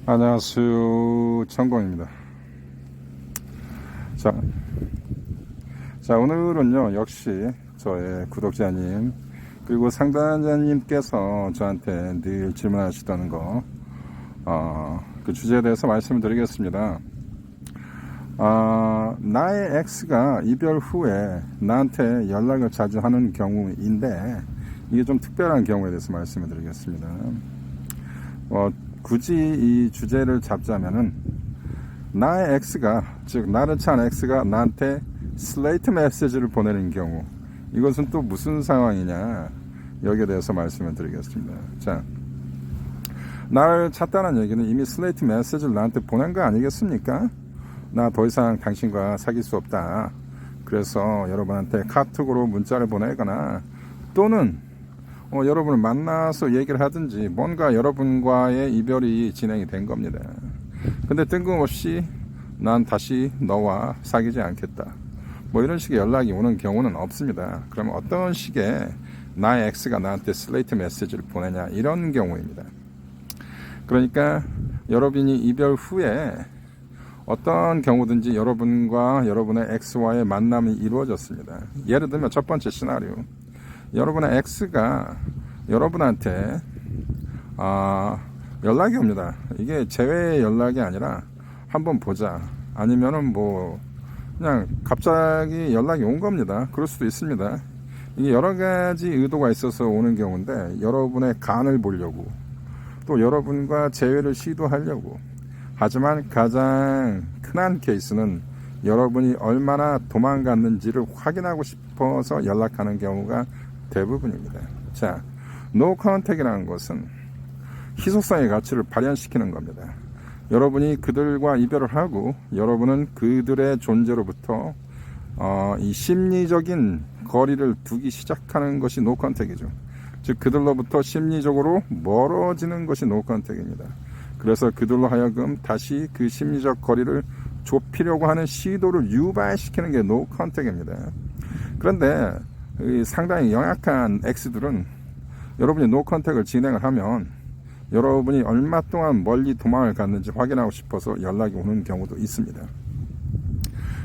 안녕하세요. 천공입니다. 자, 오늘은요, 역시 저의 구독자님, 그리고 상담자님께서 저한테 늘 질문하시던 그 주제에 대해서 말씀을 드리겠습니다. 나의 X가 이별 후에 나한테 연락을 자주 하는 경우인데, 이게 좀 특별한 경우에 대해서 말씀을 드리겠습니다. 굳이 이 주제를 잡자면은, 나의 X가, 즉 나를 찬 X가 나한테 슬레이트 메시지를 보내는 경우, 이것은 또 무슨 상황이냐, 여기에 대해서 말씀을 드리겠습니다. 자, 나를 찾다는 얘기는 이미 슬레이트 메시지를 나한테 보낸 거 아니겠습니까? 나 더 이상 당신과 사귈 수 없다. 그래서 여러분한테 카톡으로 문자를 보내거나, 또는 여러분을 만나서 얘기를 하든지 뭔가 여러분과의 이별이 진행이 된 겁니다. 근데 뜬금없이 난 다시 너와 사귀지 않겠다, 뭐 이런 식의 연락이 오는 경우는 없습니다. 그러면 어떤 식의 나의 X가 나한테 슬레이트 메시지를 보내냐, 이런 경우입니다. 그러니까 여러분이 이별 후에 어떤 경우든지 여러분과 여러분의 X와의 만남이 이루어졌습니다. 예를 들면 첫 번째 시나리오, 여러분의 X가 여러분한테 연락이 옵니다. 이게 재회의 연락이 아니라 한번 보자, 아니면은 뭐 그냥 갑자기 연락이 온 겁니다. 그럴 수도 있습니다. 이게 여러 가지 의도가 있어서 오는 경우인데, 여러분의 간을 보려고, 또 여러분과 재회를 시도하려고. 하지만 가장 흔한 케이스는 여러분이 얼마나 도망갔는지를 확인하고 싶어서 연락하는 경우가 대부분입니다. 자, 노 컨택이라는 것은 희소성의 가치를 발현시키는 겁니다. 여러분이 그들과 이별을 하고 여러분은 그들의 존재로부터 이 심리적인 거리를 두기 시작하는 것이 노 컨택이죠. 즉 그들로부터 심리적으로 멀어지는 것이 노 컨택입니다. 그래서 그들로 하여금 다시 그 심리적 거리를 좁히려고 하는 시도를 유발시키는 게 노 컨택입니다. 그런데 상당히 영약한 X들은 여러분이 노 컨택을 진행을 하면 여러분이 얼마 동안 멀리 도망을 갔는지 확인하고 싶어서 연락이 오는 경우도 있습니다.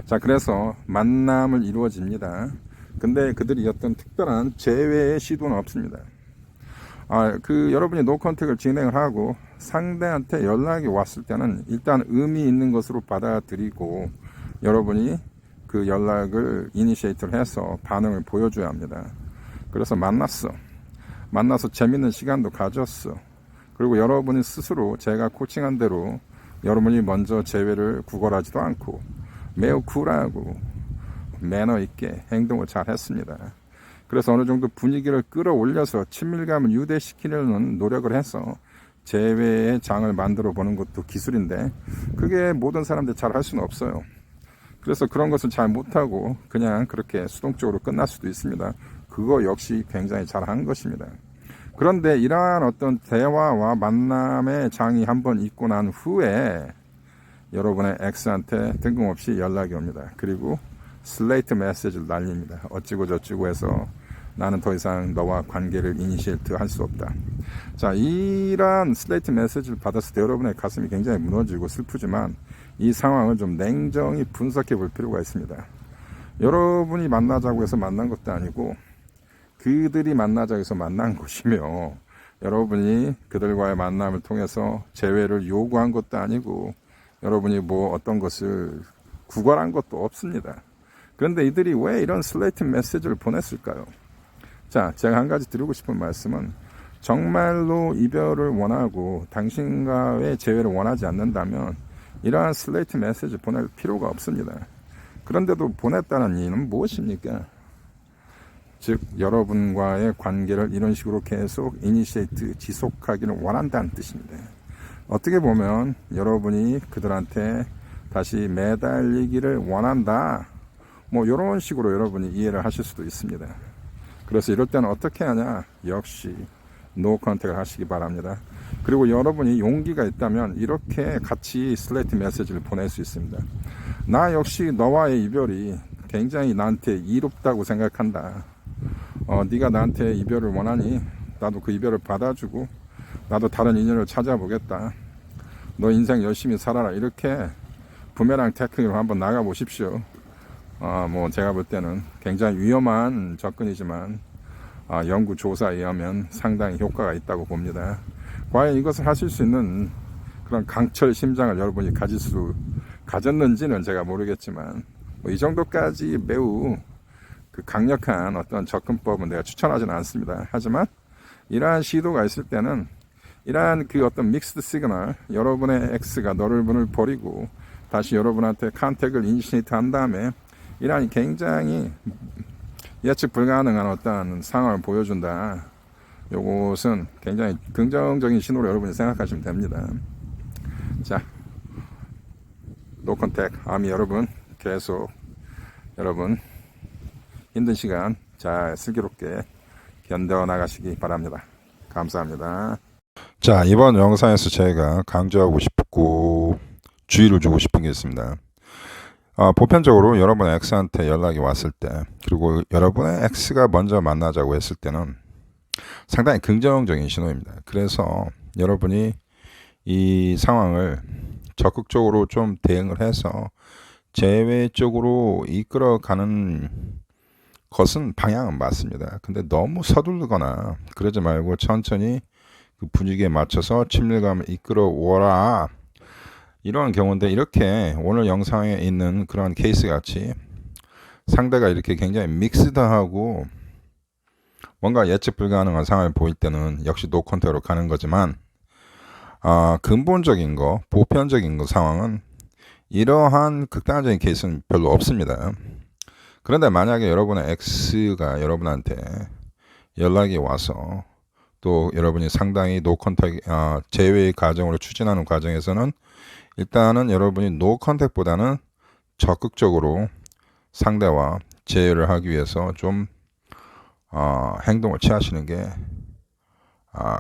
자, 그래서 만남을 이루어집니다. 근데 그들이 어떤 특별한 재회의 시도는 없습니다. 여러분이 노 컨택을 진행을 하고 상대한테 연락이 왔을 때는 일단 의미 있는 것으로 받아들이고 여러분이 그 연락을 이니시에이트를 해서 반응을 보여줘야 합니다. 그래서 만나서 재밌는 시간도 가졌어. 그리고 여러분이 스스로 제가 코칭한 대로 여러분이 먼저 재회를 구걸하지도 않고 매우 쿨하고 매너 있게 행동을 잘 했습니다. 그래서 어느 정도 분위기를 끌어올려서 친밀감을 유대시키려는 노력을 해서 재회의 장을 만들어 보는 것도 기술인데, 그게 모든 사람들이 잘 할 수는 없어요. 그래서 그런 것을 잘 못하고 그냥 그렇게 수동적으로 끝날 수도 있습니다. 그거 역시 굉장히 잘한 것입니다. 그런데 이러한 어떤 대화와 만남의 장이 한번 있고 난 후에 여러분의 X한테 뜬금없이 연락이 옵니다. 그리고 슬레이트 메시지를 날립니다. 어찌고 저찌고 해서 나는 더 이상 너와 관계를 이니시에이트 할 수 없다. 자, 이러한 슬레이트 메시지를 받았을 때 여러분의 가슴이 굉장히 무너지고 슬프지만 이 상황을 좀 냉정히 분석해 볼 필요가 있습니다. 여러분이 만나자고 해서 만난 것도 아니고 그들이 만나자고 해서 만난 것이며, 여러분이 그들과의 만남을 통해서 재회를 요구한 것도 아니고 여러분이 뭐 어떤 것을 구걸한 것도 없습니다. 그런데 이들이 왜 이런 슬레이트 메시지를 보냈을까요? 자, 제가 한 가지 드리고 싶은 말씀은, 정말로 이별을 원하고 당신과의 재회를 원하지 않는다면 이러한 슬레이트 메시지 보낼 필요가 없습니다. 그런데도 보냈다는 이유는 무엇입니까? 즉 여러분과의 관계를 이런 식으로 계속 이니시에이트 지속하기를 원한다는 뜻입니다. 어떻게 보면 여러분이 그들한테 다시 매달리기를 원한다, 뭐 이런 식으로 여러분이 이해를 하실 수도 있습니다. 그래서 이럴 때는 어떻게 하냐? 역시 노 컨택을 하시기 바랍니다. 그리고 여러분이 용기가 있다면 이렇게 같이 슬레이트 메시지를 보낼 수 있습니다. 나 역시 너와의 이별이 굉장히 나한테 이롭다고 생각한다. 네가 나한테 이별을 원하니 나도 그 이별을 받아주고 나도 다른 인연을 찾아보겠다. 너 인생 열심히 살아라, 이렇게 부메랑 테크닉으로 한번 나가 보십시오. 뭐 제가 볼 때는 굉장히 위험한 접근이지만 연구 조사에 의하면 상당히 효과가 있다고 봅니다. 과연 이것을 하실 수 있는 그런 강철 심장을 여러분이 가졌는지는 제가 모르겠지만, 뭐 이 정도까지 매우 그 강력한 어떤 접근법은 내가 추천하지는 않습니다. 하지만 이러한 시도가 있을 때는 이러한 그 어떤 믹스드 시그널, 여러분의 X가 너를 버리고 다시 여러분한테 컨택을 이니시에이트 한 다음에 이러한 굉장히 예측 불가능한 어떤 상황을 보여준다. 요것은 굉장히 긍정적인 신호로 여러분이 생각하시면 됩니다. 자, 노컨택 아미 여러분, 계속 여러분 힘든 시간 잘 슬기롭게 견뎌나가시기 바랍니다. 감사합니다. 자, 이번 영상에서 제가 강조하고 싶고 주의를 주고 싶은 게 있습니다. 보편적으로 여러분의 X한테 연락이 왔을 때, 그리고 여러분의 X가 먼저 만나자고 했을 때는 상당히 긍정적인 신호입니다. 그래서 여러분이 이 상황을 적극적으로 좀 대응을 해서 제외 쪽으로 이끌어가는 것은 방향은 맞습니다. 근데 너무 서두르거나 그러지 말고 천천히 그 분위기에 맞춰서 친밀감을 이끌어 오라, 이런 경우인데, 이렇게 오늘 영상에 있는 그런 케이스 같이 상대가 이렇게 굉장히 믹스드하고 뭔가 예측 불가능한 상황을 보일 때는 역시 노 컨택으로 가는 거지만, 근본적인 거, 보편적인 거 상황은 이러한 극단적인 케이스는 별로 없습니다. 그런데 만약에 여러분의 X가 여러분한테 연락이 와서 또 여러분이 상당히 노 컨택, 제외의 과정으로 추진하는 과정에서는 일단은 여러분이 노 컨택보다는 적극적으로 상대와 제외를 하기 위해서 좀 행동을 취하시는 게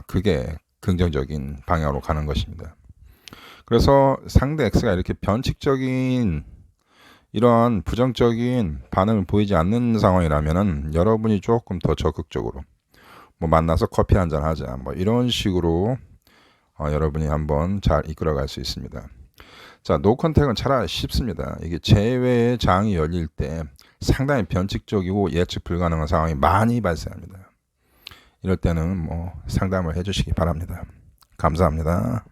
그게 긍정적인 방향으로 가는 것입니다. 그래서 상대 X가 이렇게 변칙적인 이러한 부정적인 반응을 보이지 않는 상황이라면은 여러분이 조금 더 적극적으로 뭐 만나서 커피 한잔 하자, 뭐 이런 식으로 여러분이 한번 잘 이끌어갈 수 있습니다. 자, 노 컨택은 차라리 쉽습니다. 이게 제외의 장이 열릴 때 상당히 변칙적이고 예측 불가능한 상황이 많이 발생합니다. 이럴 때는 뭐 상담을 해주시기 바랍니다. 감사합니다.